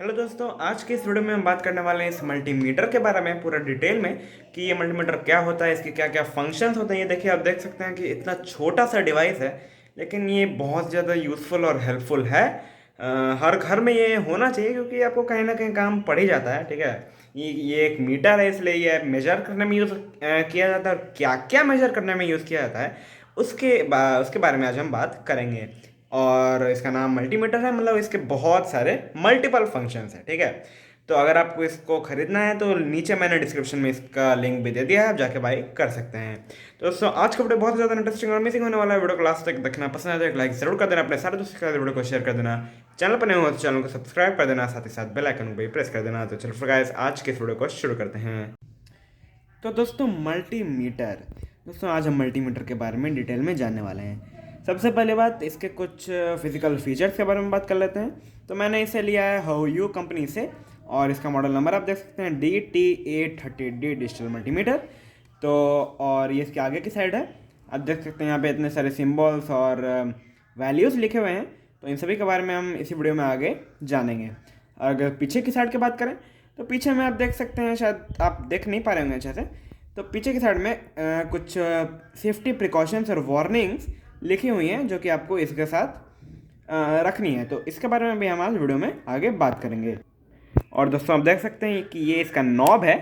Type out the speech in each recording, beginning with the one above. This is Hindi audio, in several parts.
हेलो दोस्तों, आज के इस वीडियो में हम बात करने वाले हैं इस मल्टीमीटर के बारे में पूरा डिटेल में कि ये मल्टीमीटर क्या होता है, इसके क्या क्या फंक्शंस होते हैं। ये देखिए, आप देख सकते हैं कि इतना छोटा सा डिवाइस है, लेकिन ये बहुत ज़्यादा यूज़फुल और हेल्पफुल है। हर घर में ये होना चाहिए क्योंकि आपको कहीं ना कहीं काम पड़ ही जाता है। ठीक है, ये एक मीटर है, इसलिए ये मेजर करने में यूज़ किया जाता है। और क्या क्या मेजर करने में यूज़ किया जाता है उसके बारे में आज हम बात करेंगे। और इसका नाम मल्टीमीटर है, मतलब इसके बहुत सारे मल्टीपल फंक्शंस हैं। ठीक है, तो अगर आपको इसको खरीदना है तो नीचे मैंने डिस्क्रिप्शन में इसका लिंक भी दे दिया है, आप जाके बाई कर सकते हैं। तो दोस्तों, आज का वीडियो बहुत ज़्यादा इंटरेस्टिंग और अमेजिंग होने वाला है। वीडियो को लास्ट तक देखना पसंद है तो एक लाइक जरूर कर देना, अपने सारे दोस्तों के साथ वीडियो को शेयर कर देना। चैनल पर नहीं हो तो चैनल को सब्सक्राइब कर देना, साथ ही साथ बेल आइकन को भी प्रेस कर देना। तो चलो फिर गाइस, आज के इस वीडियो को शुरू करते हैं। तो दोस्तों, मल्टीमीटर। दोस्तों, आज हम मल्टीमीटर के बारे में डिटेल में जानने वाले हैं। सबसे पहले बात, इसके कुछ फिजिकल फीचर्स के बारे में बात कर लेते हैं। तो मैंने इसे लिया है हाओयू कंपनी से, और इसका मॉडल नंबर आप देख सकते हैं DT830D डिजिटल मल्टीमीटर। तो और ये इसके आगे की साइड है, आप देख सकते हैं यहाँ पे इतने सारे सिम्बल्स और वैल्यूज़ लिखे हुए हैं। तो इन सभी के बारे में हम इसी वीडियो में आगे जानेंगे। अगर पीछे की साइड की बात करें तो पीछे में आप देख सकते हैं, शायद आप देख नहीं पा रहे होंगे अच्छे से, तो पीछे की साइड में कुछ सेफ्टी प्रिकॉशंस और वार्निंग्स लिखी हुई हैं जो कि आपको इसके साथ रखनी है। तो इसके बारे में भी हम आज वीडियो में आगे बात करेंगे। और दोस्तों, आप देख सकते हैं कि ये इसका नॉब है,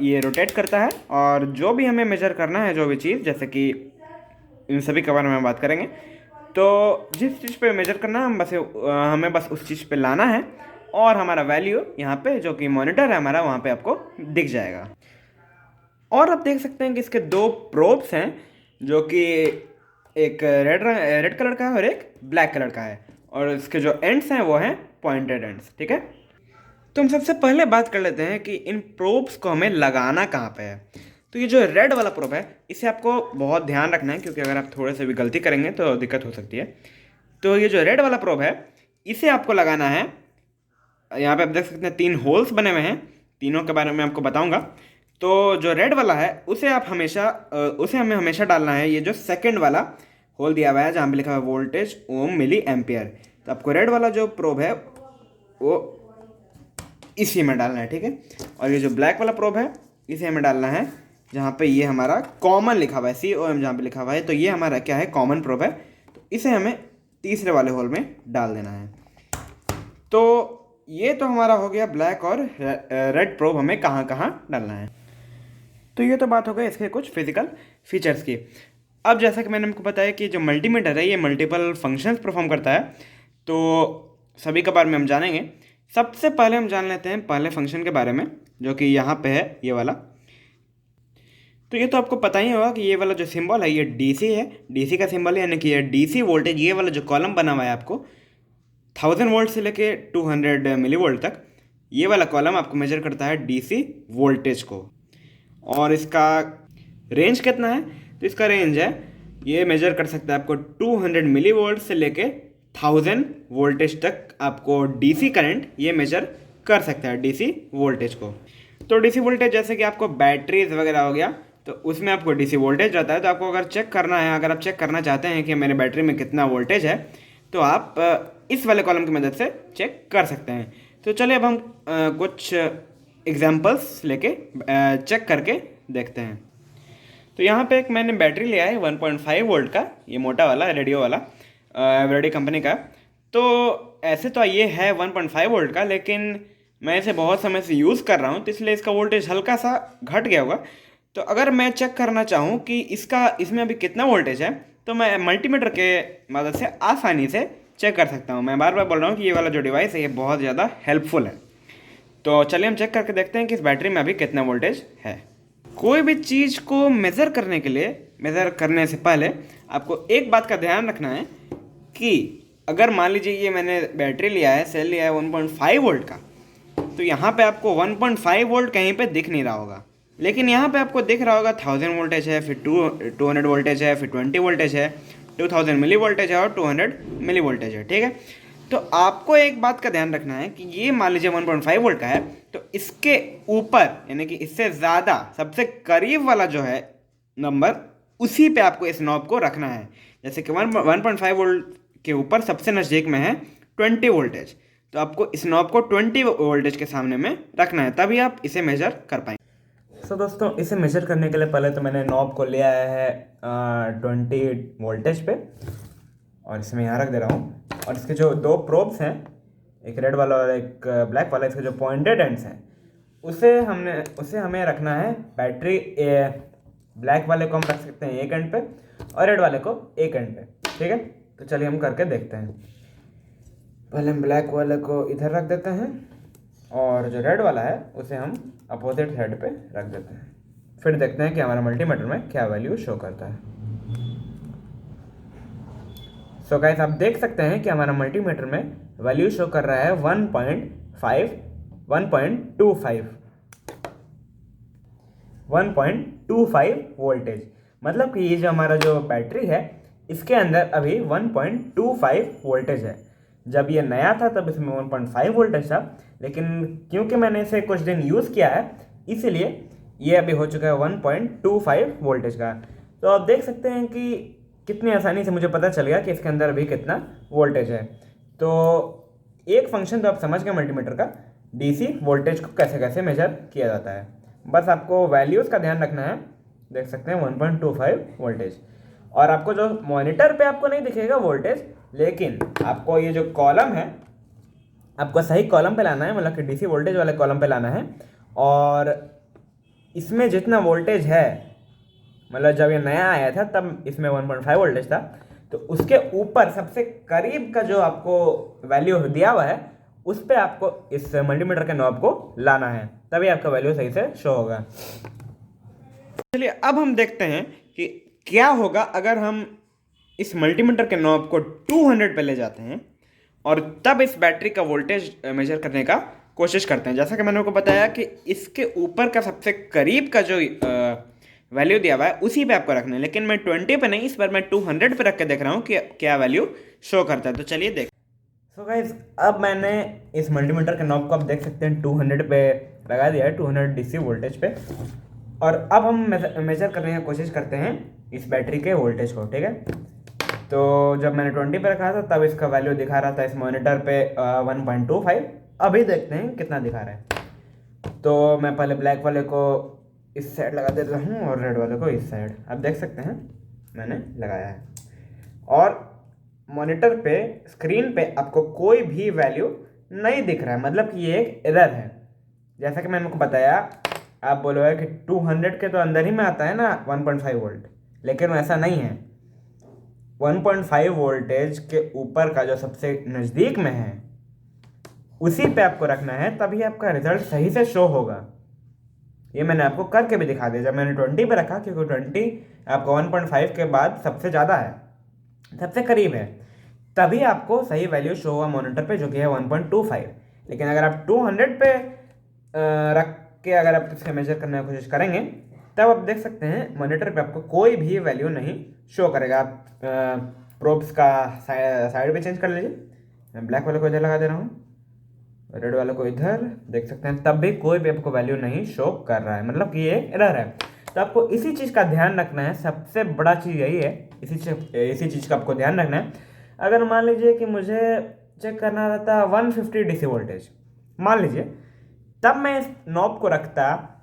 ये रोटेट करता है, और जो भी हमें मेजर करना है, जो भी चीज़, जैसे कि इन सभी के बारे में हम बात करेंगे। तो जिस चीज़ पे मेजर करना है हमें बस उस चीज़ पे लाना है, और हमारा वैल्यू यहाँ पे जो कि मॉनिटर है हमारा, वहाँ पे आपको दिख जाएगा। और आप देख सकते हैं कि इसके दो प्रोब्स हैं, जो कि एक रेड कलर का है और एक ब्लैक कलर का है, और इसके जो एंड्स हैं वो हैं पॉइंटेड एंड्स। ठीक है, तो हम सबसे पहले बात कर लेते हैं कि इन प्रोब्स को हमें लगाना कहाँ पे है। तो ये जो रेड वाला प्रोब है, इसे आपको बहुत ध्यान रखना है, क्योंकि अगर आप थोड़े से भी गलती करेंगे तो दिक्कत हो सकती है। तो ये जो रेड वाला प्रोब है, इसे आपको लगाना है। यहाँ पे आप देख सकते हैं 3 होल्स बने हुए हैं, तीनों के बारे में आपको बताऊंगा। तो जो रेड वाला है उसे हमें हमेशा डालना है, ये जो सेकंड वाला होल दिया हुआ है जहाँ पे लिखा हुआ है वोल्टेज ओम मिली एम्पियर। तो आपको रेड वाला जो प्रोब है वो इसी में डालना है। ठीक है, और ये जो ब्लैक वाला प्रोब है इसे हमें डालना है जहाँ पे ये हमारा कॉमन लिखा हुआ है, COM जहाँ पे लिखा हुआ है। तो ये हमारा क्या है, कॉमन प्रोब है। तो इसे हमें तीसरे वाले होल में डाल देना है। तो ये तो हमारा हो गया ब्लैक और रेड प्रोब हमें कहाँ कहाँ डालना है। तो ये तो बात हो गई इसके कुछ फिजिकल फीचर्स की। अब जैसा कि मैंने आपको बताया कि जो मल्टीमीटर है ये मल्टीपल फंक्शंस परफॉर्म करता है, तो सभी के बारे में हम जानेंगे। सबसे पहले हम जान लेते हैं पहले फंक्शन के बारे में, जो कि यहाँ पे है ये वाला। तो ये तो आपको पता ही होगा कि ये वाला जो सिंबल है ये DC है, DC का सिंबल है, यानी कि ये DC वोल्टेज, ये वाला जो कॉलम बना हुआ है आपको 1000 वोल्ट से लेके 200 मिली वोल्ट तक, ये वाला कॉलम आपको मेजर करता है DC वोल्टेज को। और इसका रेंज कितना है, तो इसका रेंज है, ये मेजर कर सकता है आपको 200 मिली वोल्ट से लेके 1000 वोल्टेज तक आपको DC करंट ये मेजर कर सकता है, DC वोल्टेज को। तो DC वोल्टेज जैसे कि आपको बैटरीज वगैरह हो गया, तो उसमें आपको DC वोल्टेज रहता है। तो आपको अगर चेक करना है, अगर आप चेक करना चाहते हैं कि मेरे बैटरी में कितना वोल्टेज है, तो आप इस वाले कॉलम की मदद से चेक कर सकते हैं। तो चलिए अब हम कुछ एग्जाम्पल्स लेके चेक करके देखते हैं। तो यहाँ पे एक मैंने बैटरी लिया है 1.5 वोल्ट का, ये मोटा वाला रेडियो वाला, एवरेडी कंपनी का। तो ऐसे तो ये है 1.5 वोल्ट का, लेकिन मैं इसे बहुत समय से यूज़ कर रहा हूँ, तो इसलिए इसका वोल्टेज हल्का सा घट गया होगा। तो अगर मैं चेक करना चाहूँ कि इसमें अभी कितना वोल्टेज है, तो मैं मल्टीमीटर के मदद से आसानी से चेक कर सकता हूँ। मैं बार बार बोल रहा हूँ कि ये वाला जो डिवाइस है ये बहुत ज़्यादा हेल्पफुल है। तो चलिए हम चेक करके देखते हैं कि इस बैटरी में अभी कितना वोल्टेज है। कोई भी चीज़ को मेज़र करने के लिए, मेज़र करने से पहले आपको एक बात का ध्यान रखना है कि अगर मान लीजिए ये मैंने बैटरी लिया है, सेल लिया है 1.5 वोल्ट का, तो यहाँ पे आपको 1.5 वोल्ट कहीं पे दिख नहीं रहा होगा, लेकिन यहाँ पे आपको दिख रहा होगा 1000 वोल्टेज है, फिर 200 वोल्टेज है, फिर 20 वोल्टेज है, 2000 मिली वोल्टेज है और 200 मिली वोल्टेज है। ठीक है, तो आपको एक बात का ध्यान रखना है कि ये मान लीजिए 1.5 वोल्ट का है, तो इसके ऊपर यानी कि इससे ज़्यादा सबसे करीब वाला जो है नंबर, उसी पे आपको इस नॉब को रखना है। जैसे कि 1.5 वोल्ट के ऊपर सबसे नज़दीक में है 20 वोल्टेज, तो आपको इस नॉब को 20 वोल्टेज के सामने में रखना है, तभी आप इसे मेजर कर पाएंगे। सो दोस्तों, इसे मेजर करने के लिए पहले तो मैंने नॉब को ले आया है 20 वोल्टेज पे, और इसमें यहाँ रख दे रहा हूँ। और इसके जो दो प्रोब्स हैं, एक रेड वाला और एक ब्लैक वाला, इसके जो पॉइंटेड एंड्स हैं उसे हमें रखना है बैटरी। ब्लैक वाले को हम रख सकते हैं एक एंड पे और रेड वाले को एक एंड पे, ठीक है। तो चलिए हम करके देखते हैं। पहले हम ब्लैक वाले को इधर रख देते हैं और जो रेड वाला है उसे हम अपोजिट साइड पे रख देते हैं। फिर देखते हैं कि हमारा मल्टीमीटर में क्या वैल्यू शो करता है। सो गाइस, आप देख सकते हैं कि हमारा मल्टीमीटर में वैल्यू शो कर रहा है 1.25 वोल्टेज। मतलब कि ये जो हमारा जो बैटरी है इसके अंदर अभी 1.25 वोल्टेज है। जब ये नया था तब इसमें 1.5 वोल्टेज था, लेकिन क्योंकि मैंने इसे कुछ दिन यूज़ किया है इसीलिए ये अभी हो चुका है 1.25 वोल्टेज का। तो आप देख सकते हैं कि कितनी आसानी से मुझे पता चल गया कि इसके अंदर अभी कितना वोल्टेज है। तो एक फंक्शन तो आप समझ गए मल्टीमीटर का, डीसी वोल्टेज को कैसे कैसे मेजर किया जाता है। बस आपको वैल्यूज़ का ध्यान रखना है। देख सकते हैं 1.25 वोल्टेज, और आपको जो मॉनिटर पे आपको नहीं दिखेगा वोल्टेज, लेकिन आपको ये जो कॉलम है आपको सही कॉलम पे लाना है, मतलब कि डीसी वोल्टेज वाले कॉलम पे लाना है। और इसमें जितना वोल्टेज है, मतलब जब ये नया आया था तब इसमें 1.5 वोल्टेज था, तो उसके ऊपर सबसे करीब का जो आपको वैल्यू दिया हुआ है उस पर आपको इस मल्टीमीटर के नॉब को लाना है, तभी आपका वैल्यू सही से शो होगा। चलिए अब हम देखते हैं कि क्या होगा अगर हम इस मल्टीमीटर के नॉब को 200 पे ले जाते हैं और तब इस बैटरी का वोल्टेज मेजर करने का कोशिश करते हैं। जैसा कि मैंने आपको बताया कि इसके ऊपर का सबसे करीब का जो वैल्यू दिया हुआ है उसी पे आपको रखना है, लेकिन मैं 20 पे नहीं, इस बार मैं 200 पे रख के देख रहा हूँ कि क्या वैल्यू शो करता है। तो चलिए देख। सो गाइस, अब मैंने इस मल्टीमीटर के नॉब को आप देख सकते हैं 200 पे लगा दिया है, 200 डीसी वोल्टेज पे। और अब हम मेजर करने की कोशिश करते हैं इस बैटरी के वोल्टेज को, ठीक है। तो जब मैंने 20 पे रखा था तब इसका वैल्यू दिखा रहा था इस मॉनिटर पे 1.25। अभी देखते हैं कितना दिखा रहा है। तो मैं पहले ब्लैक वाले को इस साइड लगा देता हूँ और रेड वाले को इस साइड। आप देख सकते हैं मैंने लगाया है, और मॉनिटर पे स्क्रीन पे आपको कोई भी वैल्यू नहीं दिख रहा है, मतलब कि ये एक एरर है। जैसा कि मैंने आपको बताया, आप बोलोगे कि 200 के तो अंदर ही में आता है ना 1.5 वोल्ट, लेकिन वैसा नहीं है। 1.5 वोल्टेज के ऊपर का जो सबसे नज़दीक में है उसी पे आपको रखना है, तभी आपका रिजल्ट सही से शो होगा। ये मैंने आपको करके भी दिखा दिया। जब मैंने 20 पे रखा, क्योंकि 20 आपको 1.5 के बाद सबसे ज़्यादा है, सबसे करीब है, तभी आपको सही वैल्यू शो हुआ मॉनिटर पे, जो कि है 1.25। लेकिन अगर आप 200 पे रख के अगर आप इसका मेजर करने की कोशिश करेंगे तब आप देख सकते हैं मॉनिटर पे आपको कोई भी वैल्यू नहीं शो करेगा। आप प्रोब्स का साइड भी चेंज कर लीजिए। मैं ब्लैक वाले को इधर लगा दे रहा हूँ, रेड वाले को इधर, देख सकते हैं तब भी कोई भी आपको वैल्यू नहीं शो कर रहा है, मतलब कि ये एरर है। तो आपको इसी चीज़ का ध्यान रखना है, सबसे बड़ा चीज़ यही है, इसी चीज़ का आपको ध्यान रखना है। अगर मान लीजिए कि मुझे चेक करना रहता 150 डीसी वोल्टेज, मान लीजिए, तब मैं इस नॉब को रखता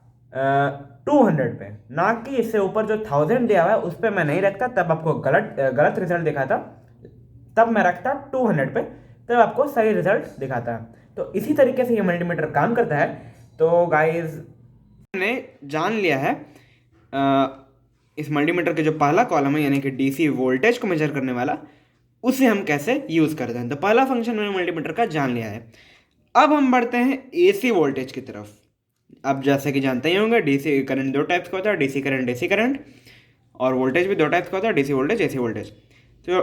200 पे, ना कि इससे ऊपर जो 1000 दिया हुआ है उस पर मैं नहीं रखता, तब आपको गलत रिजल्ट दिखाता। तब मैं रखता 200 पे, तब आपको सही रिजल्ट दिखाता। तो इसी तरीके से ये मल्टीमीटर काम करता है। तो गाइस, हमने जान लिया है इस मल्टीमीटर के जो पहला कॉलम है, यानी कि डीसी वोल्टेज को मेजर करने वाला, उसे हम कैसे यूज़ करते हैं। तो पहला फंक्शन मैंने मल्टीमीटर का जान लिया है। अब हम बढ़ते हैं एसी वोल्टेज की तरफ। अब जैसे कि जानते ही होंगे, डीसी करंट दो टाइप्स का होता है, डीसी करंट, एसी करंट, और वोल्टेज भी दो टाइप्स का होता है, डीसी वोल्टेज, एसी वोल्टेज। तो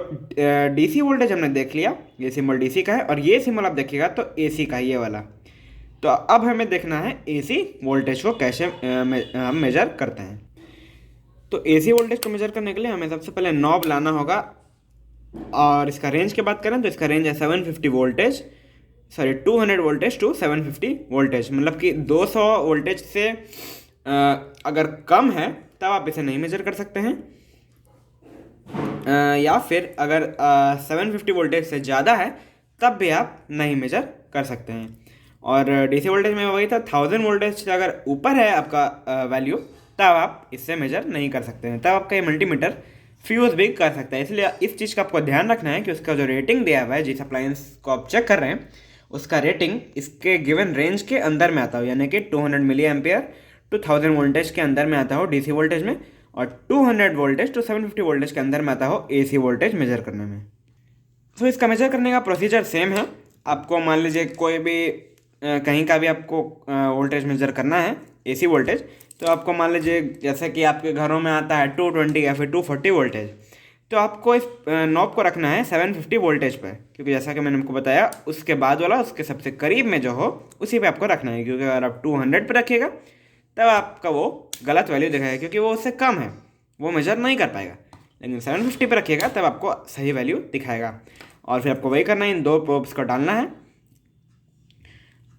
डीसी वोल्टेज हमने देख लिया, ये सिंबल डीसी का है, और ये सिंबल आप देखिएगा तो एसी का है, ये वाला। तो अब हमें देखना है एसी वोल्टेज को कैसे हम मेजर करते हैं। तो एसी वोल्टेज को मेजर करने के लिए हमें सबसे पहले नॉब लाना होगा, और इसका रेंज की बात करें तो इसका रेंज है 200 वोल्टेज टू 750 वोल्टेज, मतलब कि 200 वोल्टेज से अगर कम है तब आप इसे नहीं मेजर कर सकते हैं, या फिर अगर 750 वोल्टेज से ज़्यादा है तब भी आप नहीं मेजर कर सकते हैं। और डीसी वोल्टेज में वही था, 1000 वोल्टेज से अगर ऊपर है आपका वैल्यू, तब आप इससे मेजर नहीं कर सकते हैं, तब आपका ये मल्टीमीटर फ्यूज़ भी कर सकता है। इसलिए इस चीज़ का आपको ध्यान रखना है कि उसका जो रेटिंग दिया हुआ है जिस अप्लायंस को आप चेक कर रहे हैं, उसका रेटिंग इसके गिवन रेंज के अंदर में आता हो, यानी कि 200 मिली एम्पियर टू 1000 वोल्टेज के अंदर में आता हो डीसी वोल्टेज में, और 200 वोल्टेज टू 750 वोल्टेज के अंदर में आता हो एसी वोल्टेज मेजर करने में। तो इसका मेजर करने का प्रोसीजर सेम है। आपको मान लीजिए कोई भी कहीं का भी आपको वोल्टेज मेजर करना है, एसी वोल्टेज, तो आपको मान लीजिए जैसे कि आपके घरों में आता है 220 या फिर 240 वोल्टेज, तो आपको इस नॉब को रखना है 750 वोल्टेज पर, क्योंकि जैसा कि मैंने आपको बताया उसके बाद वाला उसके सबसे करीब में जो हो उसी पे आपको रखना है, क्योंकि अगर आप 200 पर रखिएगा तब आपका वो गलत वैल्यू दिखाएगा, क्योंकि वो उससे कम है, वो मेजर नहीं कर पाएगा। लेकिन 750 पर रखिएगा तब आपको सही वैल्यू दिखाएगा। और फिर आपको वही करना है, इन दो प्रोब्स को डालना है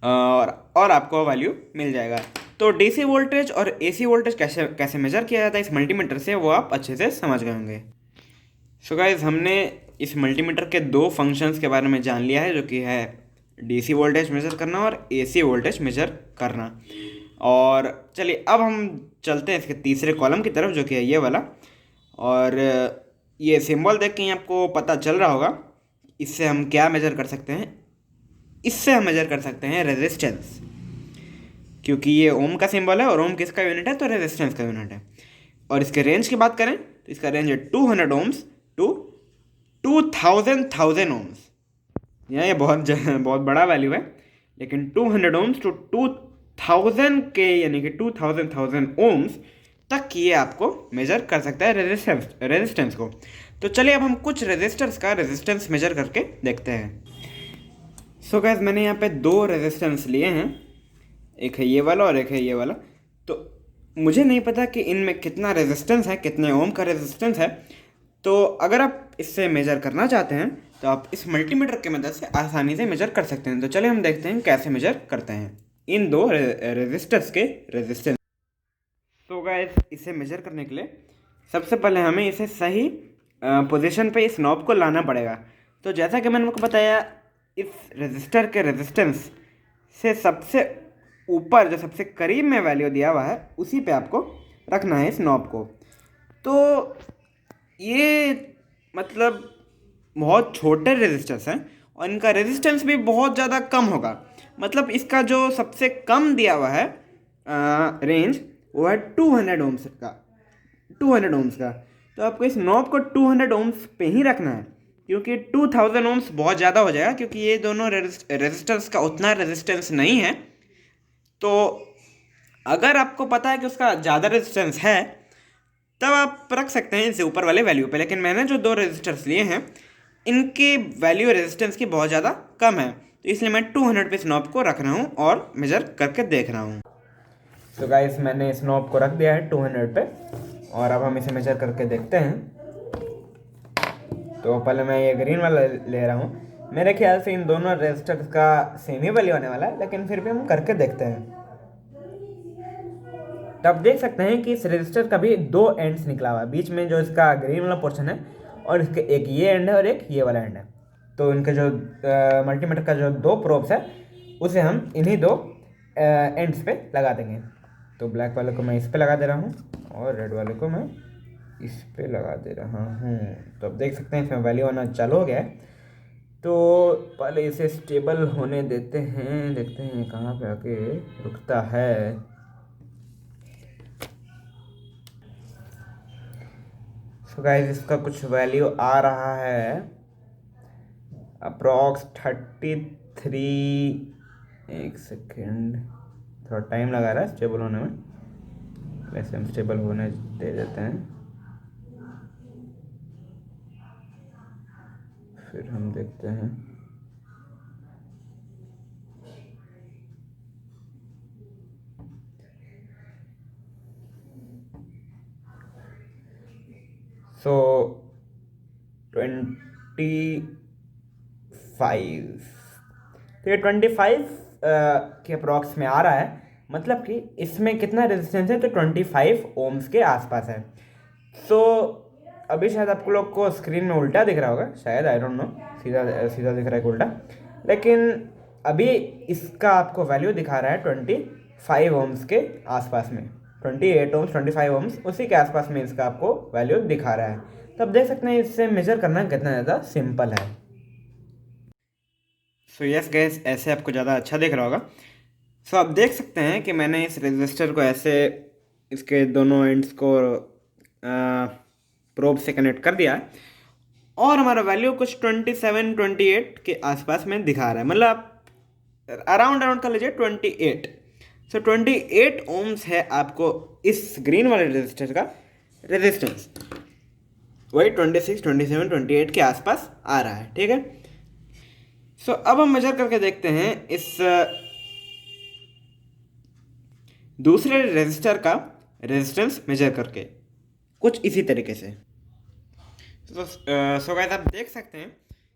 और आपको वैल्यू मिल जाएगा। तो डीसी वोल्टेज और एसी वोल्टेज कैसे कैसे मेजर किया जाता है इस मल्टीमीटर से, वो आप अच्छे से समझ गए होंगे। सो गाइस, हमने इस मल्टीमीटर के दो फंक्शंस के बारे में जान लिया है, जो कि है डीसी वोल्टेज मेजर करना और एसी वोल्टेज मेजर करना। और चलिए अब हम चलते हैं इसके तीसरे कॉलम की तरफ, जो कि है ये वाला। और ये सिंबल देख के ही आपको पता चल रहा होगा इससे हम क्या मेजर कर सकते हैं। इससे हम मेजर कर सकते हैं रेजिस्टेंस, क्योंकि ये ओम का सिंबल है और ओम किसका यूनिट है, तो रेजिस्टेंस का यूनिट है। और इसके रेंज की बात करें तो इसका रेंज है 200 ओम्स टू 2000 ओम्स। ये बहुत बड़ा वैल्यू है, लेकिन 200 ओम्स टू 2000 के यानी कि 2000 ओम्स तक ये आपको मेजर कर सकता है रेजिस्टेंस को। तो चलिए अब हम कुछ रेजिस्टर्स का रेजिस्टेंस मेजर करके देखते हैं। सो गाइस, मैंने यहाँ पे दो रेजिस्टेंस लिए हैं, एक है ये वाला और एक है ये वाला। तो मुझे नहीं पता कि इनमें कितना रेजिस्टेंस है, कितने ओम का रेजिस्टेंस है। तो अगर आप इससे मेजर करना चाहते हैं तो आप इस मल्टीमीटर की मदद से आसानी से मेजर कर सकते हैं। तो चलिए हम देखते हैं कैसे मेजर करते हैं इन दो रेजिस्टर्स के रेजिस्टेंस। तो गाइस, इसे मेजर करने के लिए सबसे पहले हमें इसे सही पोजीशन पे इस नॉब को लाना पड़ेगा। तो जैसा कि मैंने आपको बताया, इस रेजिस्टर के रेजिस्टेंस से सबसे ऊपर जो सबसे करीब में वैल्यू दिया हुआ है उसी पे आपको रखना है इस नॉब को। तो ये मतलब बहुत छोटे रेजिस्टर्स हैं और इनका रेजिस्टेंस भी बहुत ज़्यादा कम होगा। मतलब इसका जो सबसे कम दिया हुआ है रेंज, वो है 200 ओम्स का, 200 ओम्स का। तो आपको इस नॉब को 200 ओम्स पे ही रखना है, क्योंकि 2000 ओम्स बहुत ज़्यादा हो जाएगा, क्योंकि ये दोनों रेजिस्टर्स का उतना रेजिस्टेंस नहीं है। तो अगर आपको पता है कि उसका ज़्यादा रेजिस्टेंस है तब आप रख सकते हैं इससे ऊपर वाले वैल्यू पे। लेकिन मैंने जो दो रेजिस्टर्स लिए हैं इनकी वैल्यू रेजिस्टेंस की बहुत ज़्यादा कम है, तो इसलिए मैं 200 पे इस नॉब को रख रहा हूँ और मेजर करके देख रहा हूँ। तो गाइस, मैंने इस नॉब को रख दिया है 200 पे और अब हम इसे मेजर करके देखते हैं। तो पहले मैं ये ग्रीन वाला ले रहा हूँ। मेरे ख्याल से इन दोनों रेजिस्टर्स का सेम ही वैल्यू आने वाला है, लेकिन फिर भी हम करके देखते हैं। तो आप देख सकते हैं कि इस रेजिस्टर का भी दो एंड्स निकला हुआ है, बीच में जो इसका ग्रीन वाला पोर्शन है और इसके एक ये एंड है और एक ये वाला एंड है। तो इनके जो मल्टीमीटर का जो दो प्रोब्स है उसे हम इन्हीं दो एंड्स पे लगा देंगे। तो ब्लैक वाले को मैं इस पे लगा दे रहा हूँ और रेड वाले को मैं इस पे लगा दे रहा हूँ। तो आप देख सकते हैं इसमें वैल्यू आना चालू हो गया है। तो पहले इसे स्टेबल होने देते हैं, देखते हैं कहाँ पे आके रुकता है। तो गाइस, इसका कुछ वैल्यू आ रहा है अप्रॉक्स 33। एक सेकेंड, थोड़ा टाइम लगा रहा है स्टेबल होने में, वैसे हम स्टेबल होने दे देते हैं, फिर हम देखते हैं। सो 25, तो ये 25 के अप्रॉक्स में आ रहा है। मतलब कि इसमें कितना रेजिस्टेंस है, तो 25 ओम्स के आसपास है। सो अभी शायद आपको लोग को स्क्रीन में उल्टा दिख रहा होगा, शायद, आई डोंट नो, सीधा सीधा दिख रहा है उल्टा। लेकिन अभी इसका आपको वैल्यू दिखा रहा है 25 ओम्स के आसपास में, 28 ओम्स 25 ओम्स उसी के आसपास में इसका आपको वैल्यू दिखा रहा है। तो आप देख सकते हैं इससे मेजर करना कितना ज़्यादा सिंपल है। सो यस गाइस, ऐसे आपको ज़्यादा अच्छा दिख रहा होगा। सो आप देख सकते हैं कि मैंने इस रजिस्टर को ऐसे इसके दोनों एंड्स को प्रोब से कनेक्ट कर दिया है और हमारा वैल्यू कुछ 27-28 के आसपास में दिखा रहा है, मतलब अराउंड कर लीजिए 28। सो 28 ओम्स है आपको इस ग्रीन वाले रजिस्टर का रेजिस्टेंस, वही 26, 27, 28 के आसपास आ रहा है, ठीक है। सो अब हम मेजर करके देखते हैं इस दूसरे रेजिस्टर का रेजिस्टेंस मेजर करके कुछ इसी तरीके से। सो गाइस, आप देख सकते हैं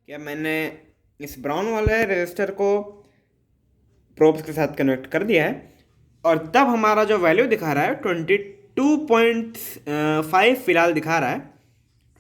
कि अब मैंने इस ब्राउन वाले रेजिस्टर को प्रोब्स के साथ कनेक्ट कर दिया है और तब हमारा जो वैल्यू दिखा रहा है 22.5 फिलहाल दिखा रहा है,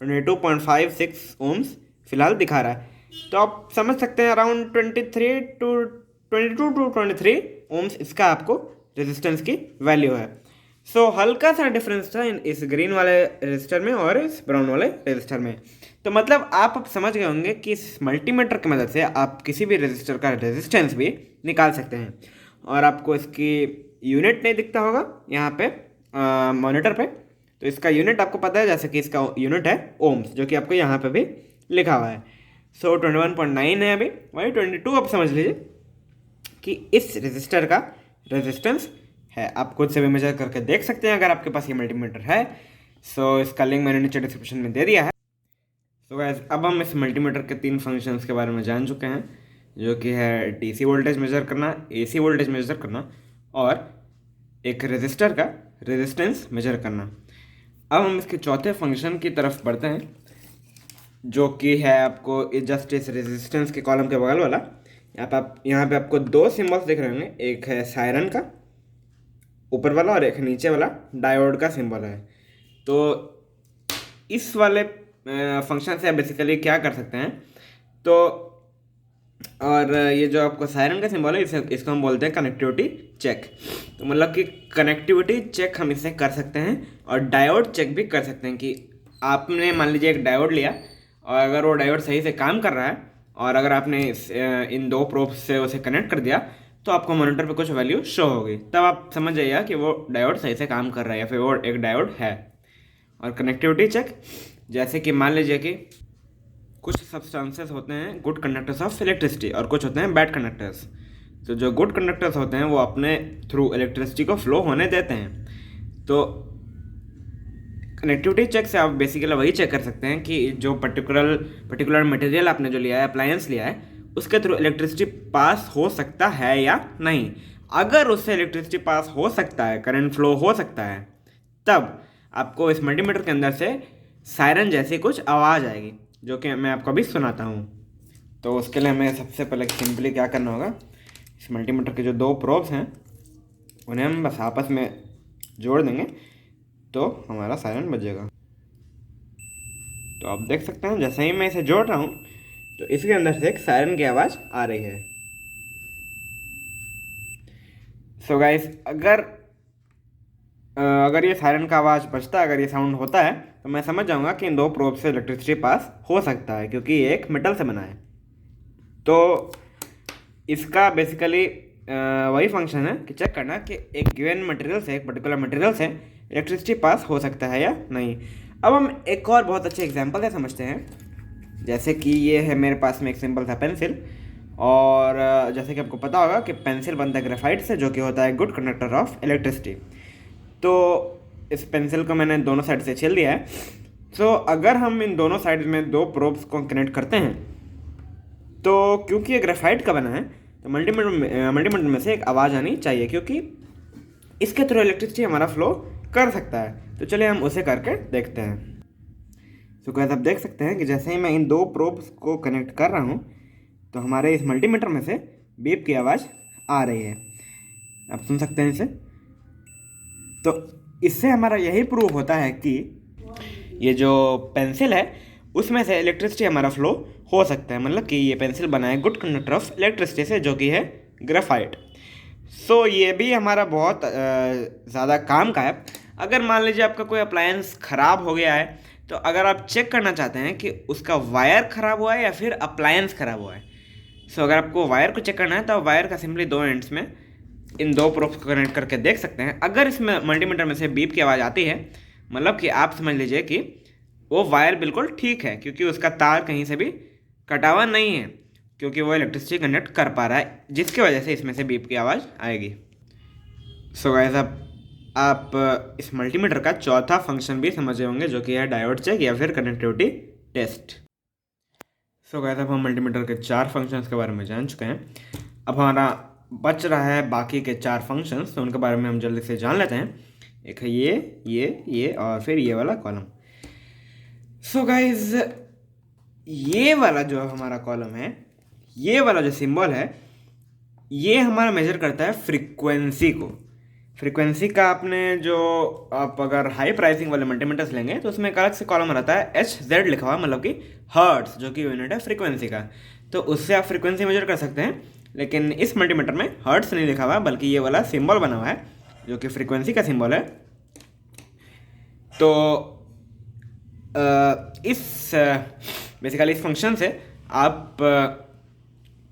22.56 ओम्स फिलहाल दिखा रहा है। तो आप समझ सकते हैं अराउंड 22 to 23 ओम्स इसका आपको रेजिस्टेंस की वैल्यू है। सो हल्का सा डिफरेंस था इस ग्रीन वाले रजिस्टर में और इस ब्राउन वाले रजिस्टर में। तो मतलब आप अब समझ गए होंगे कि इस मल्टीमीटर की मदद से आप किसी भी रजिस्टर का रेजिस्टेंस भी निकाल सकते हैं। और आपको इसकी यूनिट नहीं दिखता होगा यहाँ पे मॉनिटर पे, तो इसका यूनिट आपको पता है, जैसे कि इसका यूनिट है ओम्स, जो कि आपको यहाँ पे भी लिखा हुआ है। सो 21.9 है अभी, वही 22 आप समझ लीजिए कि इस रजिस्टर का रेजिस्टेंस है। आप खुद से भी मेजर करके देख सकते हैं अगर आपके पास ये मल्टीमीटर है। सो इसका लिंक मैंने नीचे डिस्क्रिप्शन में दे दिया है। सो गाइस, अब हम इस मल्टीमीटर के 3 फंक्शंस के बारे में जान चुके हैं, जो कि है डीसी वोल्टेज मेजर करना, एसी वोल्टेज मेजर करना और एक रेजिस्टर का रेजिस्टेंस मेजर करना। अब हम इसके चौथे फंक्शन की तरफ बढ़ते हैं, जो कि है आपको जस्ट इस रेजिस्टेंस के कॉलम के बगल वाला। यहाँ पे आपको 2 सिंबल्स दिख रहे होंगे, एक है सायरन का ऊपर वाला और एक नीचे वाला डायोड का सिंबल है। तो इस वाले फंक्शन से आप बेसिकली क्या कर सकते हैं, तो और ये जो आपको सायरन का सिंबल है इसको हम बोलते हैं कनेक्टिविटी चेक। तो मतलब कि कनेक्टिविटी चेक हम इससे कर सकते हैं और डायोड चेक भी कर सकते हैं कि आपने मान लीजिए एक डायोड लिया और अगर वो डायोड सही से काम कर रहा है और अगर आपने इन 2 प्रोब्स से उसे कनेक्ट कर दिया तो आपको मॉनिटर पे कुछ वैल्यू शो होगी, तब आप समझ जाइए कि वो डायोड सही से काम कर रहा है या फिर वो एक डायोड है। और कनेक्टिविटी चेक, जैसे कि मान लीजिए कि कुछ सब्सटेंसेस होते हैं गुड कंडक्टर्स ऑफ इलेक्ट्रिसिटी और कुछ होते हैं बैड कंडक्टर्स। तो जो गुड कंडक्टर्स होते हैं वो अपने थ्रू इलेक्ट्रिसिटी को फ्लो होने देते हैं। तो कनेक्टिविटी चेक से आप बेसिकली वही चेक कर सकते हैं कि जो पर्टिकुलर मटेरियल आपने जो लिया है, अप्लायंस लिया है, उसके थ्रू इलेक्ट्रिसिटी पास हो सकता है या नहीं। अगर उससे इलेक्ट्रिसिटी पास हो सकता है, करंट फ्लो हो सकता है, तब आपको इस मल्टीमीटर के अंदर से सायरन जैसी कुछ आवाज़ आएगी, जो कि मैं आपको अभी सुनाता हूँ। तो उसके लिए हमें सबसे पहले सिंपली क्या करना होगा, इस मल्टीमीटर के जो 2 प्रोब्स हैं उन्हें हम बस आपस में जोड़ देंगे तो हमारा सायरन बजेगा। तो आप देख सकते हैं जैसे ही मैं इसे जोड़ रहा हूँ तो इसके अंदर से एक सायरन की आवाज़ आ रही है। सो गाइस, अगर ये सायरन का आवाज़ बजता है, अगर ये साउंड होता है, तो मैं समझ जाऊंगा कि इन 2 प्रोब से इलेक्ट्रिसिटी पास हो सकता है, क्योंकि ये एक मेटल से बना है। तो इसका बेसिकली वही फंक्शन है कि चेक करना कि एक गिवन मटेरियल से, एक पर्टिकुलर मटेरियल से इलेक्ट्रिसिटी पास हो सकता है या नहीं। अब हम एक और बहुत अच्छे एग्जांपल से समझते हैं। जैसे कि ये है मेरे पास में एक सिंपल था पेंसिल, और जैसे कि आपको पता होगा कि पेंसिल बनता है ग्रेफाइट से, जो कि होता है गुड कंडक्टर ऑफ इलेक्ट्रिसिटी। तो इस पेंसिल को मैंने दोनों साइड से छील दिया है। तो अगर हम इन दोनों साइड में 2 प्रोब्स को कनेक्ट करते हैं, तो क्योंकि ये ग्रेफाइट का बना है, तो मल्टीमीटर में से एक आवाज़ आनी चाहिए, क्योंकि इसके थ्रू इलेक्ट्रिसिटी हमारा फ्लो कर सकता है। तो चलिए हम उसे करके देखते हैं। तो गाइस, आप देख सकते हैं कि जैसे ही मैं इन 2 प्रोब्स को कनेक्ट कर रहा हूँ तो हमारे इस मल्टीमीटर में से बीप की आवाज़ आ रही है। आप सुन सकते हैं इसे। तो इससे हमारा यही प्रूव होता है कि ये जो पेंसिल है उसमें से इलेक्ट्रिसिटी हमारा फ्लो हो सकता है, मतलब कि ये पेंसिल बनाए गुड कंडक्टर ऑफ इलेक्ट्रिसिटी से, जो कि है ग्रेफाइट। सो ये भी हमारा बहुत ज़्यादा काम का है। अगर मान लीजिए आपका कोई अप्लायंस ख़राब हो गया है, तो अगर आप चेक करना चाहते हैं कि उसका वायर ख़राब हुआ है या फिर अप्लायंस ख़राब हुआ है, सो अगर आपको वायर को चेक करना है तो आप वायर का सिंपली दो एंड्स में इन दो प्रोब्स को कनेक्ट करके देख सकते हैं। अगर इसमें मल्टीमीटर में से बीप की आवाज़ आती है, मतलब कि आप समझ लीजिए कि वो वायर बिल्कुल ठीक है, क्योंकि उसका तार कहीं से भी कटा हुआ नहीं है, क्योंकि वो इलेक्ट्रिसिटी कंडक्ट कर पा रहा है, जिसकी वजह से इसमें से बीप की आवाज़ आएगी। सो गाइस, अब आप इस मल्टीमीटर का चौथा फंक्शन भी समझे होंगे, जो कि है डायोड चेक या फिर कनेक्टिविटी टेस्ट। सो गाइस, अब हम मल्टीमीटर के 4 फंक्शंस के बारे में जान चुके हैं। अब हमारा बच रहा है बाकी के 4 फंक्शंस, तो उनके बारे में हम जल्दी से जान लेते हैं। एक है ये और फिर ये वाला कॉलम। सो गाइस, ये वाला जो हमारा कॉलम है, ये वाला जो सिंबल है, ये हमारा मेजर करता है फ्रीक्वेंसी को। फ्रीक्वेंसी का आपने जो, आप अगर हाई प्राइसिंग वाले मल्टीमीटर्स लेंगे तो उसमें एक अलग से कॉलम रहता है HZ लिखा हुआ, मतलब कि हर्ट्स, जो कि यूनिट है फ्रीक्वेंसी का। तो उससे आप फ्रीक्वेंसी मेजर कर सकते हैं, लेकिन इस मल्टीमीटर में हर्ट्स नहीं लिखा हुआ, बल्कि ये वाला सिंबल बना हुआ है जो कि फ्रीक्वेंसी का सिंबल है। तो इस बेसिकली इस फंक्शन से आप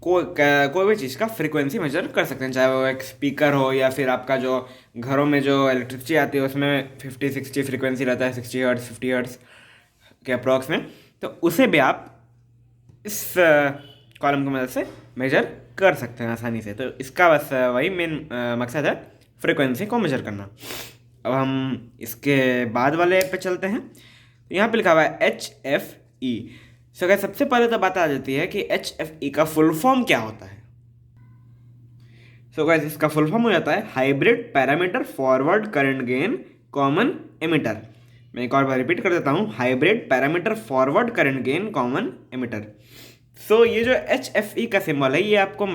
कोई भी चीज़ का फ्रीक्वेंसी मेजर कर सकते हैं, चाहे वो एक स्पीकर हो या फिर आपका जो घरों में जो इलेक्ट्रिसिटी आती है उसमें 50-60 फ्रीक्वेंसी रहता है, 60 हर्ट्ज 50 हर्ट्ज के अप्रॉक्स में, तो उसे भी आप इस कॉलम की मदद से मेजर कर सकते हैं आसानी से। तो इसका बस वही मेन मकसद है, फ्रीक्वेंसी को मेजर करना। अब हम इसके बाद वाले पे चलते हैं। यहाँ पे लिखा हुआ है HFE। सो गाइस, सबसे पहले तो बात आ जाती है कि HFE का फुल फॉर्म क्या होता है। सो गाइस, इसका फुल फॉर्म हो जाता है hybrid parameter forward current gain common emitter. मैं एक और बार रिपीट कर देता हूँ, hybrid parameter forward current gain common emitter. So ये जो HFE का सिंबल है, ये आपको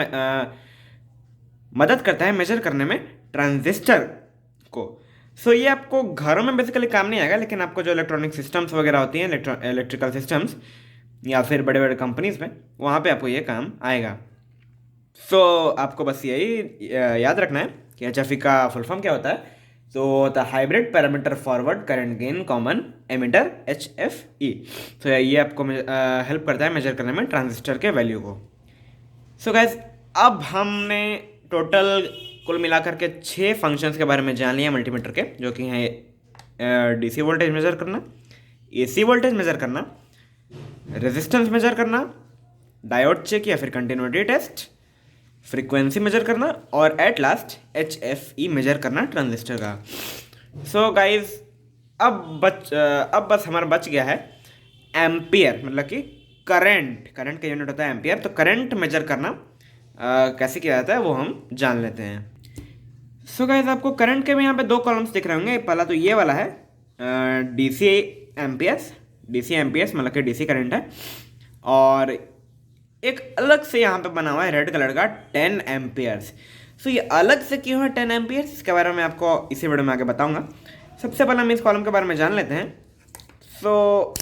मदद करता है मेजर करने में ट्रांजिस्टर को। सो ये आपको घरों में बेसिकली काम नहीं आएगा, लेकिन आपको जो इलेक्ट्रॉनिक सिस्टम्स वगैरह होती हैं, इलेक्ट्रिकल सिस्टम्स या फिर बड़े बड़े कंपनीज में, वहाँ पे आपको ये काम आएगा। सो आपको बस यही याद रखना है कि HFE का फुल फॉर्म क्या होता है। तो the hybrid parameter forward current gain common emitter HFE। तो ये आपको हेल्प करता है मेजर करने में ट्रांजिस्टर के वैल्यू को। सो गाइस, अब हमने टोटल कुल मिलाकर के 6 फंक्शंस के बारे में जान लिया मल्टीमीटर के, जो कि हैं DC वोल्टेज मेजर करना, AC वोल्टेज मेजर करना, रेजिस्टेंस मेजर करना, डायोड चेक या फिर कंटिन्यूटी टेस्ट, फ्रीक्वेंसी मेजर करना, और एट लास्ट HFE मेजर करना ट्रांजिस्टर का। सो गाइज, अब बस हमारा बच गया है एम्पियर, मतलब कि करंट का यूनिट होता है एम्पियर। तो करंट मेजर करना कैसे किया जाता है वो हम जान लेते हैं। सो गाइज, आपको करंट के भी यहाँ पे 2 कॉलम्स दिख रहे होंगे। पहला तो ये वाला है DC एम्पियर्स, मतलब कि DC करंट है, और एक अलग से यहाँ पे बना हुआ है रेड कलर का 10 एम्पियर्स। सो ये अलग से क्यों है 10 एम्पियर्स, इसके बारे में आपको इसी वीडियो में आगे बताऊंगा। सबसे पहले हम इस कॉलम के बारे में जान लेते हैं। सो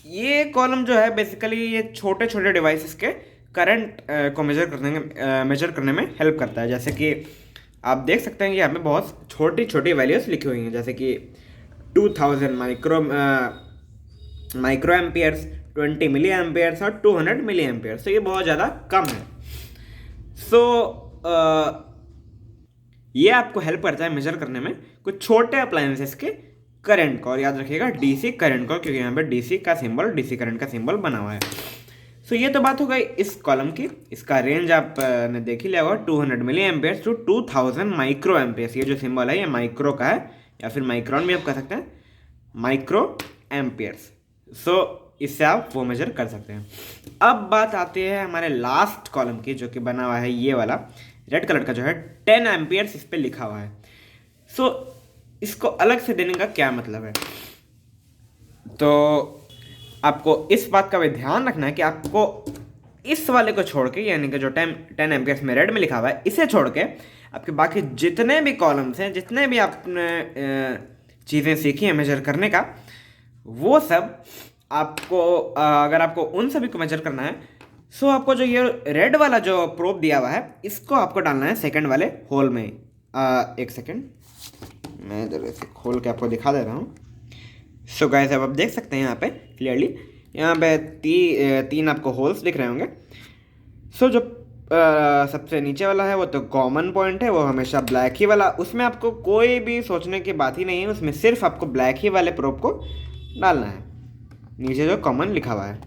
ये कॉलम जो है बेसिकली ये छोटे छोटे डिवाइसेस के करंट को मेजर करने में हेल्प करता है। जैसे कि आप देख सकते हैं कि यहाँ पे बहुत छोटी छोटी वैल्यूज लिखी हुई हैं, जैसे कि 2000 माइक्रो एम्पियर्स, 20 मिली एम्पियर्स और 200 मिली एम्पियर्स। तो ये बहुत ज़्यादा कम है। सो ये आपको हेल्प करता है मेजर करने में कुछ छोटे अप्लायंसेस के करंट को। और याद रखिएगा DC करंट को, क्योंकि यहाँ पे DC का सिंबल, DC करंट का सिंबल बना हुआ है। सो ये तो बात हो गई इस कॉलम की। इसका रेंज आपने देख ही लिया होगा, 200 milli amperes to 2000 micro amperes. ये जो सिंबल है ये माइक्रो का है, या फिर माइक्रॉन भी आप कह सकते हैं, माइक्रो एम्पियर्स। सो इससे आप वो मेजर कर सकते हैं। अब बात आती है हमारे लास्ट कॉलम की, जो कि बना हुआ है ये वाला रेड कलर का, जो है 10 एम्पियर्स इस पर लिखा हुआ है। सो इसको अलग से देने का क्या मतलब है, तो आपको इस बात का भी ध्यान रखना है कि आपको इस वाले को छोड़ के, यानी कि जो 10 एम्पियर्स में रेड में लिखा हुआ है, इसे छोड़ के आपके बाकी जितने भी कॉलम्स हैं, जितने भी आपने चीज़ें सीखी हैं मेजर करने का, वो सब आपको अगर आपको उन सभी को मेजर करना है, सो आपको जो ये रेड वाला जो प्रोब दिया हुआ है इसको आपको डालना है सेकंड वाले होल में। एक सेकंड, मैं इधर से खोल के आपको दिखा दे रहा हूँ। सो गाइस, अब आप देख सकते हैं यहाँ पे क्लियरली, यहाँ पे तीन आपको होल्स दिख रहे होंगे। सो जो सबसे नीचे वाला है वो तो कॉमन पॉइंट है, वो हमेशा ब्लैक ही वाला, उसमें आपको कोई भी सोचने की बात ही नहीं है, उसमें सिर्फ आपको ब्लैक ही वाले प्रोब को डालना है, नीचे जो कॉमन लिखा हुआ है।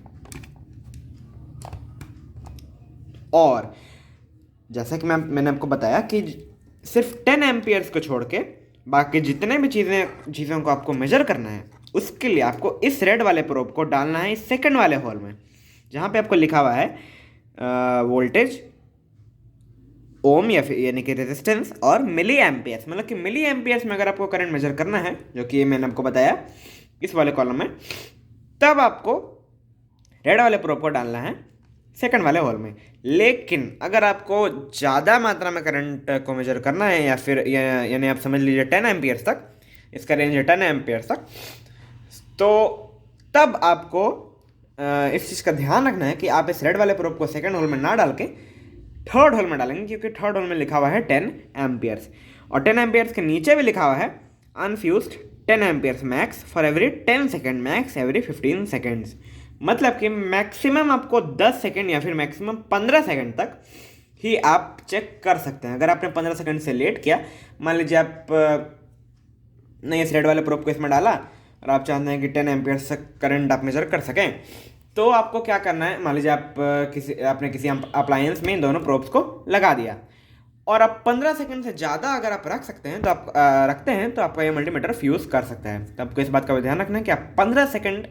और जैसा कि मैंने आपको बताया कि सिर्फ 10 एम्पियर्स को छोड़ के बाकी जितने भी चीज़ों को आपको मेजर करना है, उसके लिए आपको इस रेड वाले प्रोब को डालना है इस सेकंड वाले होल में, जहाँ पे आपको लिखा हुआ है वोल्टेज, ओम या फिर यानी कि रेजिस्टेंस, और मिली एम्पियर्स, मतलब कि मिली एम्पियर्स में अगर आपको करंट मेजर करना है, जो कि मैंने आपको बताया इस वाले कॉलम में, तब आपको रेड वाले प्रोब को डालना है सेकंड वाले होल में। लेकिन अगर आपको ज़्यादा मात्रा में करंट को मेजर करना है, या फिर यानी आप समझ लीजिए 10 एम्पियर्स तक, इसका रेंज है 10 एम्पियर्स तक, तो तब आपको इस चीज़ का ध्यान रखना है कि आप इस रेड वाले प्रोब को सेकंड होल में ना डाल के थर्ड होल में डालेंगे, क्योंकि थर्ड होल में लिखा हुआ है 10 एम्पियर्स, और 10 एम्पियर्स के नीचे भी लिखा हुआ है unfused 10 amperes max for every 10 second, max every 15 seconds. मतलब कि मैक्सिमम आपको 10 सेकेंड या फिर मैक्सिमम 15 सेकेंड तक ही आप चेक कर सकते हैं। अगर आपने 15 सेकेंड से लेट किया, मान लीजिए आप ने इस रेड वाले प्रोब को इसमें डाला और आप चाहते हैं कि 10 एम्पियर्स तक करंट आप मेजर कर सकें, तो आपको क्या करना है, मान लीजिए आपने किसी अप्लायंस में इन दोनों प्रोब्स को लगा दिया, और आप 15 सेकंड से ज़्यादा अगर आप रख सकते हैं तो आप रखते हैं तो आपका ये मल्टीमीटर फ्यूज़ कर सकता है। तो आपको इस बात का भी ध्यान रखना है कि आप 15 सेकंड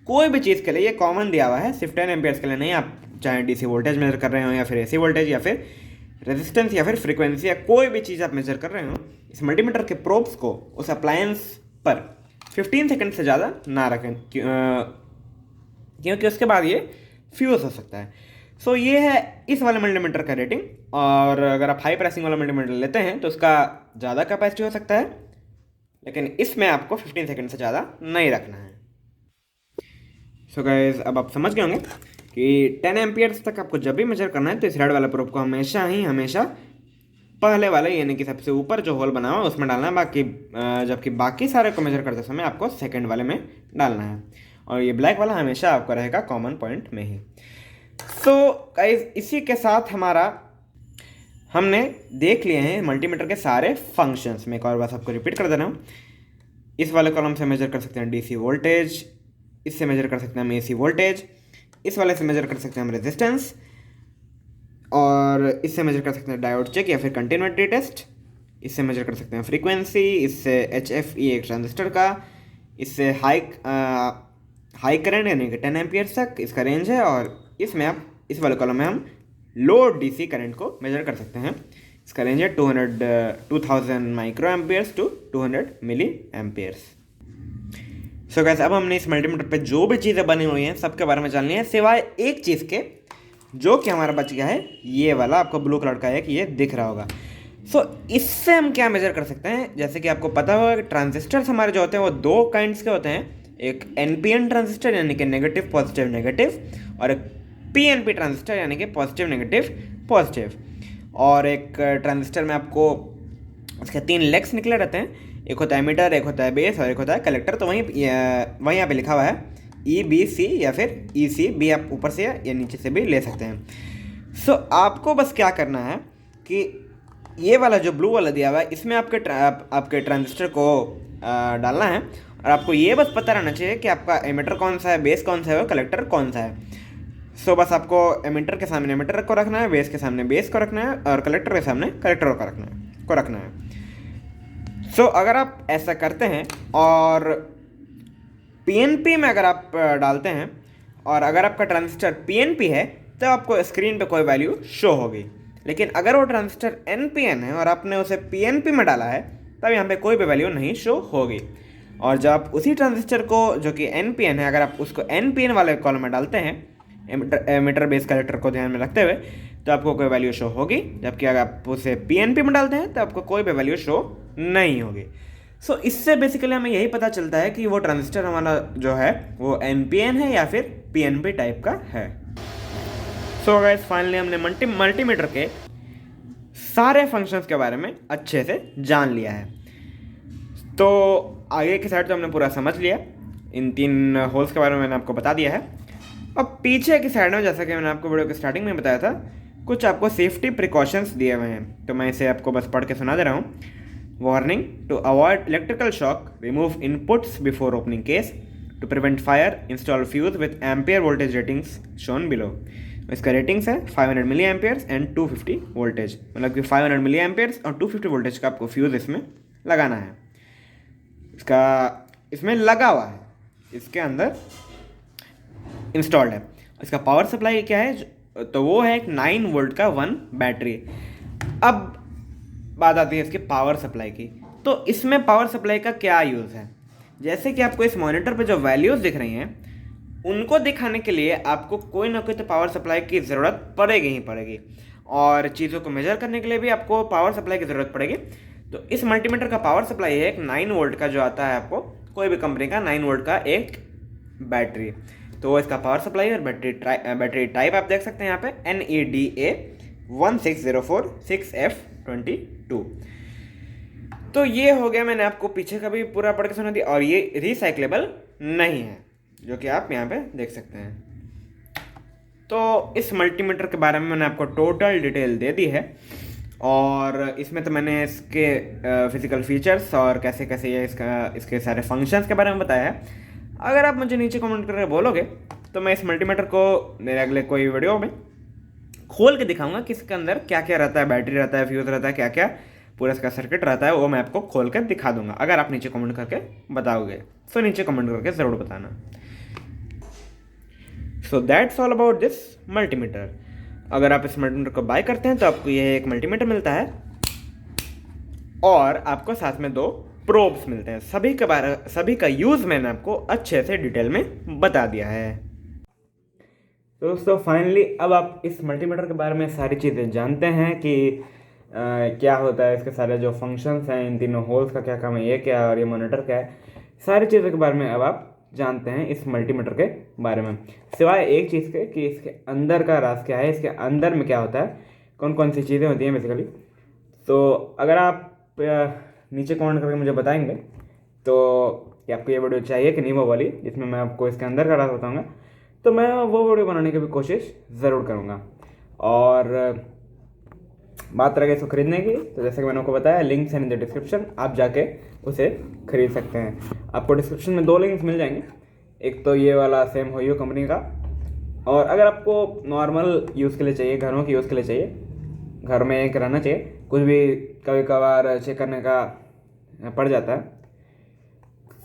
कोई भी चीज़ के लिए, ये कॉमन दिया हुआ है, सिर्फ 10 एम्पियर्स के लिए नहीं, आप चाहे डीसी वोल्टेज मेजर कर रहे हो, या फिर एसी वोल्टेज, या फिर रेजिस्टेंस, या फिर फ्रीक्वेंसी, या कोई भी चीज़ आप मेजर कर रहे हो, इस मल्टीमीटर के प्रोब्स को उस अप्लायंस पर 15 सेकंड से ज़्यादा ना रखें, क्योंकि उसके बाद ये फ्यूज़ हो सकता है। सो ये है इस वाले मल्टीमीटर का रेटिंग। और अगर आप हाई प्राइसिंग वाला मल्टीमीटर लेते हैं तो उसका ज़्यादा कैपेसिटी हो सकता है, लेकिन इसमें आपको 15 सेकंड से ज़्यादा नहीं रखना है। सो गाइस, अब आप समझ गए होंगे कि 10 एम्पियर्स तक आपको जब भी मेजर करना है तो इस रेड वाले प्रोब को हमेशा पहले वाले यानी कि सबसे ऊपर जो होल बना हुआ है उसमें डालना है, जबकि बाकी सारे को मेजर करते समय आपको सेकंड वाले में डालना है, और ये ब्लैक वाला हमेशा आपका रहेगा कॉमन पॉइंट में ही। सो गाइस, इसी के साथ हमने देख लिए हैं मल्टीमीटर के सारे फंक्शंस। मैं एक और बात आपको रिपीट कर दे रहा हूँ। इस वाले कॉलम से मेजर कर सकते हैं डीसी वोल्टेज, इससे मेजर कर सकते हैं हम एसी वोल्टेज, इस वाले से मेजर कर सकते हैं हम रेजिस्टेंस, और इससे मेजर कर सकते हैं डायोड चेक या फिर कंटिन्यूटी टेस्ट, इससे मेजर कर सकते हैं फ्रीक्वेंसी, इससे HFE एक ट्रांजिस्टर का, इससे हाई करंट यानी कि 10 एम्पियर्स तक इसका रेंज है, और इसमें आप इस वाले कॉलम में हम लो DC करंट को मेजर कर सकते हैं। इसका रेंज है 2000 micro amperes to 200 milli amperes. So guys, अब हमने इस मल्टीमीटर पे जो भी चीज़ें बनी हुई हैं सबके बारे में जान लिया है, सिवाय एक चीज़ के जो कि हमारा बच गया है, ये वाला आपको ब्लू कलर का एक ये दिख रहा होगा। सो इससे हम क्या मेजर कर सकते हैं, जैसे कि आपको पता होगा कि ट्रांजिस्टर्स हमारे जो होते हैं वो दो काइंड्स के होते हैं, एक NPN ट्रांजिस्टर यानी कि नेगेटिव पॉजिटिव नेगेटिव, और एक PNP ट्रांजिस्टर यानी कि पॉजिटिव नेगेटिव पॉजिटिव। और एक ट्रांजिस्टर में आपको उसके 3 लेग्स निकले रहते हैं, एक होता है एमिटर, एक होता है बेस, और एक होता है कलेक्टर। तो वहीं यहाँ पे लिखा हुआ है EBC या फिर ECB, आप ऊपर से या नीचे से भी ले सकते हैं। सो आपको बस क्या करना है कि ये वाला जो ब्लू वाला दिया हुआ है इसमें आपके ट्रांजिस्टर को डालना है, और आपको ये बस पता रहना चाहिए कि आपका एमिटर कौन सा है, बेस कौन सा है, और कलेक्टर कौन सा है। सो बस आपको एमिटर के सामने एमिटर को रखना है, बेस के सामने बेस को रखना है, और कलेक्टर के सामने कलेक्टर को रखना है। सो अगर आप ऐसा करते हैं और PNP में अगर आप डालते हैं, और अगर आपका ट्रांजिस्टर PNP है तो आपको स्क्रीन पे कोई वैल्यू शो होगी, लेकिन अगर वो ट्रांजिस्टर NPN है और आपने उसे PNP में डाला है तब यहाँ पे कोई भी वैल्यू नहीं शो होगी। और जब आप उसी ट्रांजिस्टर को जो कि NPN है, अगर आप उसको NPN वाले कॉलम में डालते हैं, एमिटर बेस कलेक्टर को ध्यान में रखते हुए, तो आपको कोई वैल्यू शो होगी, जबकि अगर आप उसे PNP में डालते हैं तो आपको कोई भी वैल्यू शो नहीं होगी। सो इससे बेसिकली हमें यही पता चलता है कि वो ट्रांजिस्टर हमारा जो है वो NPN है या फिर PNP टाइप का है। सो गाइस फाइनली हमने मल्टीमीटर के सारे फंक्शंस के बारे में अच्छे से जान लिया है। तो आगे की साइड तो हमने पूरा समझ लिया, इन 3 होल्स के बारे में मैंने आपको बता दिया है। अब पीछे की साइड में जैसा कि मैंने आपको वीडियो के स्टार्टिंग में बताया था, कुछ आपको सेफ्टी प्रिकॉशंस दिए हुए हैं, तो मैं इसे आपको बस पढ़ के सुना दे रहा हूँ। Warning, to avoid electrical shock remove inputs before opening case, to prevent fire install fuse with ampere voltage ratings shown below. इसका रेटिंग्स है 500 मिली एम्पियर्स एंड 250 वोल्टेज, मतलब कि 500 मिली एम्पियर्स और 250 वोल्टेज का आपको फ्यूज़ इसमें लगाना है। इसका इसमें लगा हुआ है, इसके अंदर इंस्टॉल्ड है। इसका पावर सप्लाई क्या है, तो वो है एक 9 वोल्ट का 1 बैटरी। अब बात आती है इसके पावर सप्लाई की। तो इसमें पावर सप्लाई का क्या यूज़ है, जैसे कि आपको इस मॉनिटर पे जो वैल्यूज़ दिख रही हैं उनको दिखाने के लिए आपको कोई ना कोई तो पावर सप्लाई की ज़रूरत पड़ेगी ही पड़ेगी, और चीज़ों को मेजर करने के लिए भी आपको पावर सप्लाई की ज़रूरत पड़ेगी। तो इस मल्टीमीटर का पावर सप्लाई है एक 9 वोल्ट का जो आता है आपको कोई भी कंपनी का 9 वोल्ट का एक बैटरी। तो इसका पावर सप्लाई और बैटरी टाइप आप देख सकते हैं यहाँ पे NEDA 16046F22। तो ये हो गया, मैंने आपको पीछे का भी पूरा पढ़ के सुना दिया, और ये रिसाइक्लेबल नहीं है जो कि आप यहाँ पे देख सकते हैं। तो इस मल्टीमीटर के बारे में मैंने आपको टोटल डिटेल दे दी है, और इसमें तो मैंने इसके फिजिकल फीचर्स और कैसे कैसे ये इसके सारे फंक्शंस के बारे में बताया है। अगर आप मुझे नीचे कमेंट करके बोलोगे तो मैं इस मल्टीमीटर को मेरे अगले कोई वीडियो में खोल के दिखाऊंगा कि इसके अंदर क्या क्या रहता है, बैटरी रहता है, फ्यूज़ रहता है, क्या क्या पूरा इसका सर्किट रहता है, वो मैं आपको खोल कर दिखा दूंगा अगर आप नीचे कमेंट करके बताओगे। तो नीचे कमेंट करके ज़रूर बताना। So that's all about this multimeter. अगर आप इस मल्टीमीटर को बाय करते हैं तो आपको यह एक मल्टीमीटर मिलता है, और आपको साथ में 2 प्रोब्स मिलते हैं। सभी का यूज़ मैंने आपको अच्छे से डिटेल में बता दिया है। तो दोस्तों फाइनली अब आप इस मल्टीमीटर के बारे में सारी चीज़ें जानते हैं कि क्या होता है, इसके सारे जो फंक्शंस हैं, इन तीनों होल्स का क्या काम है, ये क्या है और ये मॉनिटर क्या है, सारी चीज़ों के बारे में अब आप जानते हैं इस मल्टीमीटर के बारे में। सिवाय एक चीज़ के कि इसके अंदर का राज क्या है, इसके अंदर में क्या होता है, कौन कौन सी चीज़ें होती हैं बेसिकली। तो अगर आप नीचे कमेंट करके मुझे बताएंगे तो कि आपको ये वीडियो चाहिए कि नहीं वो वाली जिसमें मैं आपको इसके अंदर का राज बताऊँगा, तो मैं वो वीडियो बनाने की भी कोशिश ज़रूर करूँगा। और बात रह गई इसको खरीदने की, तो जैसे कि मैंने आपको बताया लिंक्स हैं इन द डिस्क्रिप्शन, आप जाके उसे खरीद सकते हैं। आपको डिस्क्रिप्शन में 2 लिंक्स मिल जाएंगे, एक तो ये वाला सेम होयो कंपनी का, और अगर आपको नॉर्मल यूज़ के लिए चाहिए, घरों के यूज़ के लिए चाहिए, घर में एक रहना चाहिए, कुछ भी कभी कभार चेक करने का पड़ जाता है।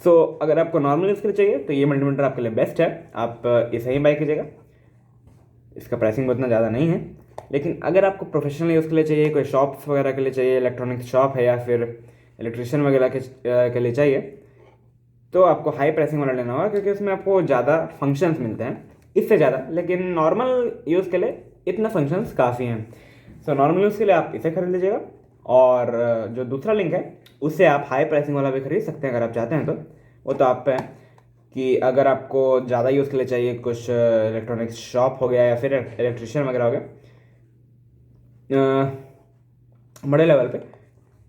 सो अगर आपको नॉर्मल यूज़ के लिए चाहिए तो ये मल्टीमीटर आपके लिए बेस्ट है, आप इसे ही बाय कीजिएगा। इसका प्राइसिंग उतना ज़्यादा नहीं है, लेकिन अगर आपको प्रोफेशनल यूज़ के लिए चाहिए, कोई शॉप्स वगैरह के लिए चाहिए, इलेक्ट्रॉनिक्स शॉप है या फिर इलेक्ट्रिशियन वगैरह के लिए चाहिए, तो आपको हाई प्राइसिंग वाला लेना होगा, क्योंकि उसमें आपको ज़्यादा फंक्शंस मिलते हैं इससे ज़्यादा, लेकिन नॉर्मल यूज़ के लिए इतना फंक्शंस काफ़ी हैं। सो नॉर्मल यूज़ के लिए आप इसे खरीद लीजिएगा, और जो दूसरा लिंक है उससे आप हाई प्राइसिंग वाला भी खरीद सकते हैं अगर आप चाहते हैं तो। वो तो आप पे है कि अगर आपको ज़्यादा यूज़ के लिए चाहिए, कुछ इलेक्ट्रॉनिक्स शॉप हो गया या फिर इलेक्ट्रिशियन वगैरह हो गया बड़े लेवल पे,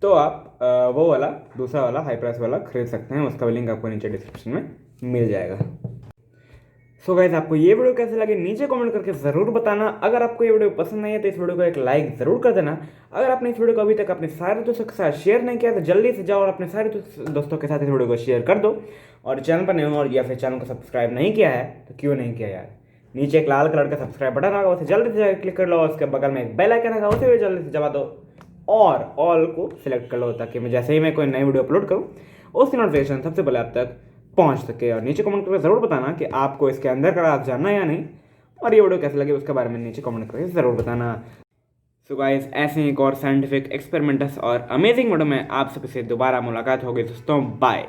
तो आप वो वाला दूसरा वाला हाई प्राइस वाला खरीद सकते हैं। उसका भी लिंक आपको नीचे डिस्क्रिप्शन में मिल जाएगा। सो गाइस आपको ये वीडियो कैसे लगे नीचे कमेंट करके ज़रूर बताना। अगर आपको ये वीडियो पसंद आई है तो इस वीडियो को एक लाइक ज़रूर कर देना। अगर आपने इस वीडियो को अभी तक अपने सारे दोस्तों के साथ शेयर नहीं किया तो जल्दी से जाओ और अपने सारे दोस्तों के साथ इस वीडियो को शेयर कर दो। और चैनल पर नहीं हो और या फिर चैनल को सब्सक्राइब नहीं किया है तो क्यों नहीं किया यार, नीचे एक लाल कलर का सब्सक्राइब बटन होगा, उसे जल्दी से क्लिक कर लो। उसके बगल में एक बेल आइकन होगा, उसे भी जल्दी से दबा दो और ऑल को सिलेक्ट कर लो, ताकि मैं जैसे ही मैं कोई नई वीडियो अपलोड करूँ उसकी नोटिफिकेशन सबसे पहले आप तक पहुंच सके। और नीचे कमेंट करके ज़रूर बताना कि आपको इसके अंदर का राज जानना है या नहीं, और ये वीडियो कैसे लगे उसके बारे में नीचे कमेंट करके ज़रूर बताना। सो गाइस ऐसे ही एक और साइंटिफिक एक्सपेरिमेंट्स और अमेजिंग वीडियो में आप सबसे दोबारा मुलाकात होगी दोस्तों। बाय।